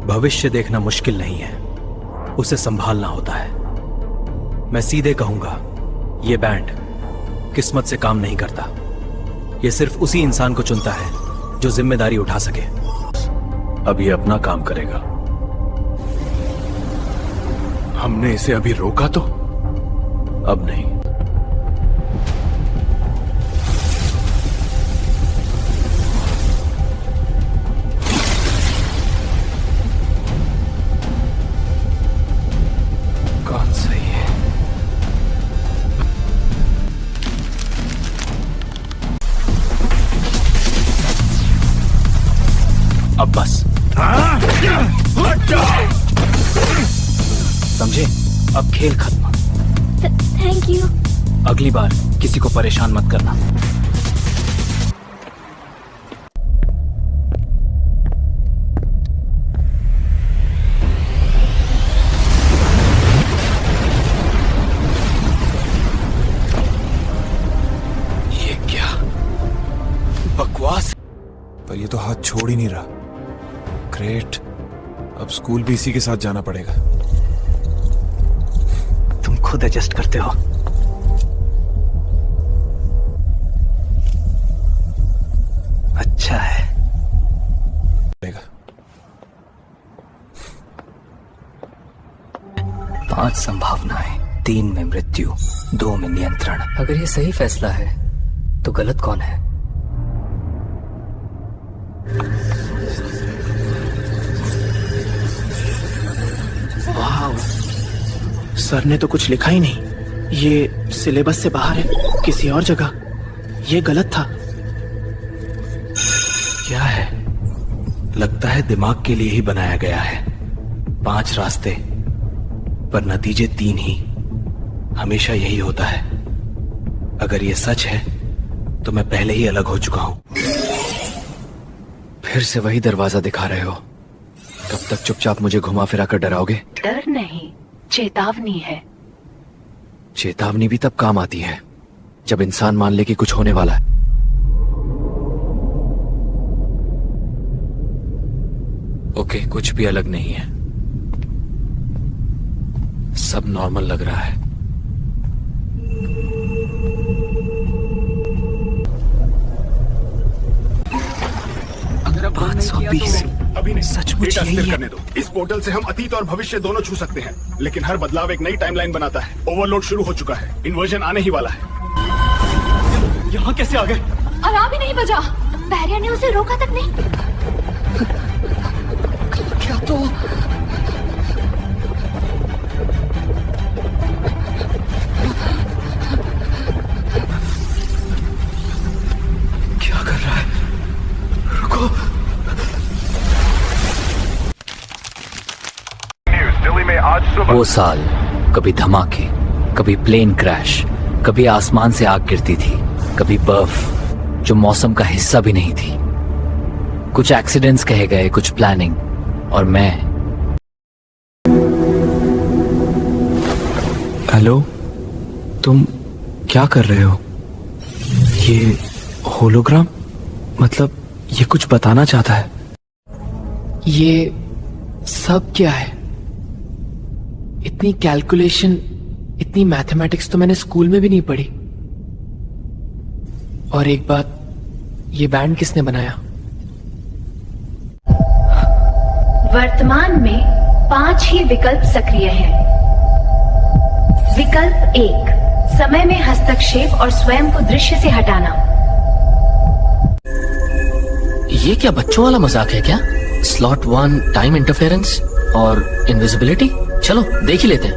भविष्य देखना मुश्किल नहीं है, उसे संभालना होता है। मैं सीधे कहूंगा, ये बैंड किस्मत से काम नहीं करता। ये सिर्फ उसी इंसान को चुनता है जो जिम्मेदारी उठा सके। अब ये अपना काम करेगा। हमने इसे अभी रोका तो? अब नहीं। कौन सही है? अब बस समझे? अब खेल खत्म। Thank you. अगली बार किसी को परेशान मत करना। ये क्या बकवास? पर ये तो हाथ छोड़ ही नहीं रहा। ग्रेट, अब स्कूल भी इसी के साथ जाना पड़ेगा। तुम खुद एडजस्ट करते हो। अच्छा है। 5 संभावनाएं, 3 में मृत्यु, 2 में नियंत्रण। अगर ये सही फैसला है तो गलत कौन है? वाह, सर ने तो कुछ लिखा ही नहीं। ये सिलेबस से बाहर है, किसी और जगह। ये गलत था। क्या है? लगता है दिमाग के लिए ही बनाया गया है। 5 रास्ते पर नतीजे 3 ही। हमेशा यही होता है। अगर ये सच है तो मैं पहले ही अलग हो चुका हूं। फिर से वही दरवाजा दिखा रहे हो। कब तक चुपचाप मुझे घुमा फिरा कर डराओगे? डर नहीं, चेतावनी है। चेतावनी भी तब काम आती है जब इंसान मान ले कि कुछ होने वाला है। ओके, कुछ भी अलग नहीं है। सब नॉर्मल लग रहा है। अगर अब 520 अभी नहीं, सचमुच डेटा यही स्थिर है। करने दो। इस पोर्टल से हम अतीत और भविष्य दोनों छू सकते हैं, लेकिन हर बदलाव एक नई टाइमलाइन बनाता है। ओवरलोड शुरू हो चुका है, इन्वर्जन आने ही वाला है। यहाँ कैसे आ गए? अलार्म ही नहीं बजा। बैरियर ने उसे रोका तक नहीं। क्या तो क्या कर रहा है? रुको। वो साल, कभी धमाके, कभी प्लेन क्रैश, कभी आसमान से आग गिरती थी, कभी बर्फ जो मौसम का हिस्सा भी नहीं थी। कुछ एक्सीडेंट्स कहे गए, कुछ प्लानिंग, और मैं। हेलो, तुम क्या कर रहे हो? ये होलोग्राम? मतलब ये कुछ बताना चाहता है? ये सब क्या है? इतनी कैलकुलेशन, इतनी मैथमेटिक्स तो मैंने स्कूल में भी नहीं पढ़ी। और एक बात, ये बैंड किसने बनाया? वर्तमान में 5 ही विकल्प सक्रिय हैं। विकल्प 1, समय में हस्तक्षेप और स्वयं को दृश्य से हटाना। ये क्या बच्चों वाला मजाक है क्या? स्लॉट 1 टाइम इंटरफेरेंस और इनविजिबिलिटी। चलो देख ही लेते हैं।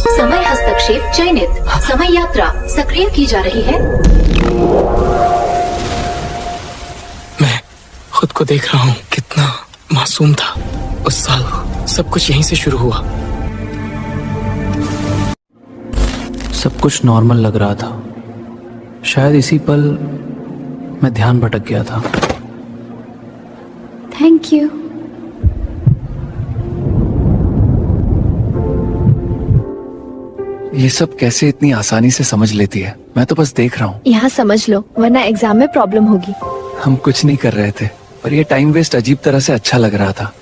समय हस्तक्षेप चयनित। समय यात्रा सक्रिय की जा रही है। मैं खुद को देख रहा हूँ, कितना मासूम था उस साल। सब कुछ यहीं से शुरू हुआ। सब कुछ नॉर्मल लग रहा था। शायद इसी पल मैं ध्यान भटक गया था। Thank you. ये सब कैसे इतनी आसानी से समझ लेती है? मैं तो बस देख रहा हूँ। यहाँ समझ लो, वरना एग्जाम में प्रॉब्लम होगी। हम कुछ नहीं कर रहे थे, पर ये टाइम वेस्ट अजीब तरह से अच्छा लग रहा था।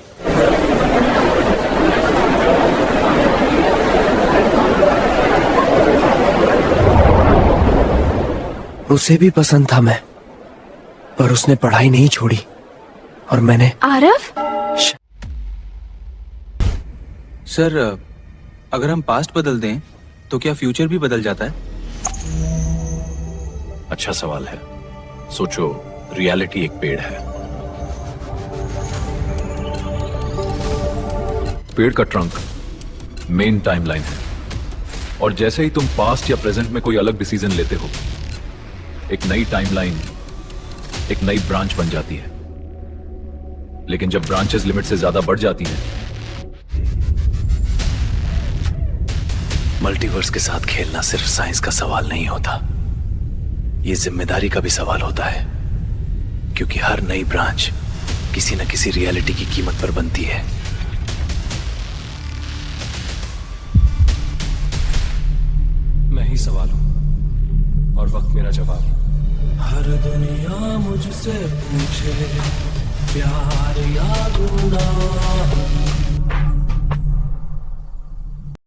उसे भी पसंद था मैं, पर उसने पढ़ाई नहीं छोड़ी और मैंने। आरव, सर, अगर हम पास्ट बदल दें तो क्या फ्यूचर भी बदल जाता है? अच्छा सवाल है। सोचो, रियलिटी एक पेड़ है। पेड़ का ट्रंक मेन टाइमलाइन है, और जैसे ही तुम पास्ट या प्रेजेंट में कोई अलग डिसीजन लेते हो, एक नई टाइमलाइन, एक नई ब्रांच बन जाती है। लेकिन जब ब्रांचेस लिमिट से ज्यादा बढ़ जाती हैं, मल्टीवर्स के साथ खेलना सिर्फ साइंस का सवाल नहीं होता, ये जिम्मेदारी का भी सवाल होता है, क्योंकि हर नई ब्रांच किसी न किसी रियलिटी की कीमत पर बनती है। मैं ही सवाल हूं और वक्त मेरा जवाब। हर दुनिया मुझसे पूछे, प्यार या गुनाह।